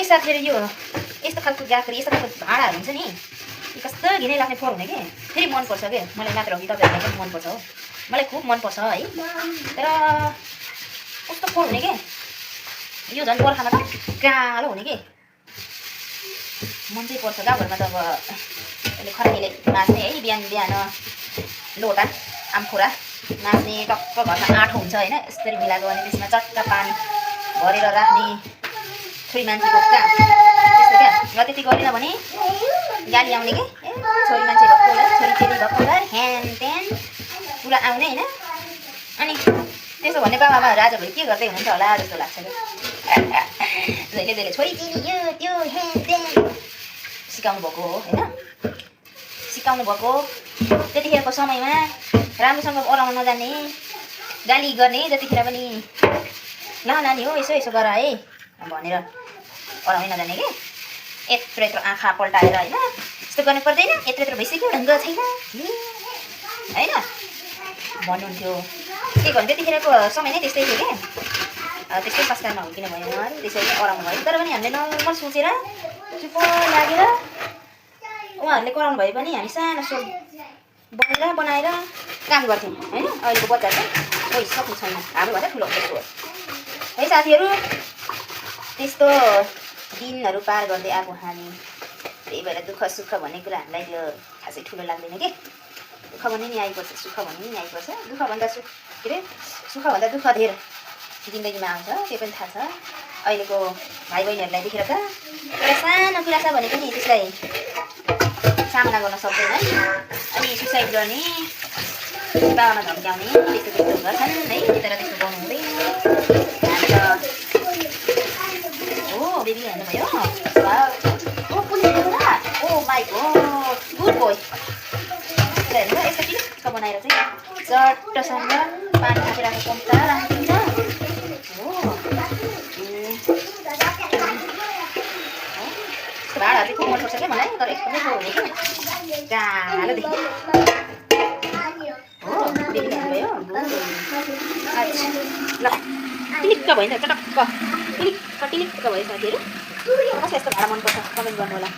साथीहरु यो यस्तो खालको गाग्री यस्तो खालको भाँडाहरु हुन्छ नि कस्तो घिनै लाग्ने फोहोर हुने के फेरि मन पर्छ के मलाई मात्र हो कि तपाईहरुलाई पनि मन पर्छ हो मलाई खुब मन पर्छ है तर कस्तो फोहोर हुने के यो झन् बर्खामा त कालो हुने के मन चाहिँ पर्छ गाउँघरमा त अब अहिले खरानीले मास्ने है बिहान बिहान लोटा आमखुरा मास्ने टक्क घरमा आठो हुन्छ हैन यसरी मिलाएको अनि त्यसमा चट्टा पानी भरेर राख्ने छोरी मान्छेको काम त्यस्तो क्या र त्यति गरिन भने गाली आउने के छोरी मान्छे भएको होला छोरी चेली भएको होला ह्यान त्यान पुरा आउने हैन अनि त्यसो भन्ने बाबाआमाहरू आजभोलि के गर्दै हुनुहुन्छ होला जस्तो लाग्छ क्या जहिले छोरी चेली यो त्यो ह्यान त्यान सिकाउनु भएको हो हैन सिकाउनु भएको त्यतिखेरको समयमा राम्रोसँग ओराउन नजान्ने गाली गर्ने जतिखेर पनि ल नानी हो यसो यसो गर है भनेर ओराउनै नजान्ने के यत्रो यत्रो आँखा पल्टाएर हैन यस्तो गर्नु पर्दैन यत्रो यत्रो भइसक्यो ढङ्ग छैन हैन भन्नुहुन्थ्यो के गर्नु त्यतिखेरको समय नै त्यस्तै थियो के त्यस्तै संस्कारमा हुर्किनु भयो उहाँहरू त्यसरी ओराउनु भयो तर पनि हामीले नर्मल सोचेर चुप लागेर उहाँहरूले कराउनु भए पनि हामी सानो सो बनाएर काम गर्थ्यौँ हैन अहिलेको बच्चा चाहिँ कोही सक्नु छैन हाम्रोभन्दा ठुलो हुन्छ है साथीहरू त्यस्तो दिनहरू पार गर्दै आएको हामी त्यही भएर दुःख सुख भन्ने कुरा हामीलाई त्यो खासै ठुलो लाग्दैन के दुःख भन्ने नि आइपर्छ सुख भन्ने नि आइपर्छ दुःखभन्दा के अरे सुखभन्दा दुःख धेर जिन्दगीमा आउँछ त्यो पनि थाहा छ अहिलेको भाइ बहिनीहरूलाई देखेर त एउटा सानो कुरा छ भने पनि त्यसलाई सामना गर्न सक्दैन अनि सुसाइड गर्ने बाबामा धम्क्याउने त्यस्तो गर्छन् है तर त्यस्तो गर्नु हुँदैन हो बेबी हेर्नुभयो ओ पुलिस ओ माई गुड बोय हेर्नु यस्तो टिक्क बनाएर चाहिँ चट्टसँग पानी थापेर पम्पा राखिदिन्छ हो भाँडाहरू चाहिँ खुब मनपर्छ क्या मलाई तर एकदमै फोहोर हुने कि कालो देखि हो बेबी हेर्नुभयो अच्छा ल टिलिक्क भयो नि त चटक्क टिलिक्क भयो साथीहरू कसलाई यस्तो भाँडा मनपर्छ कमेन्ट गर्नु होला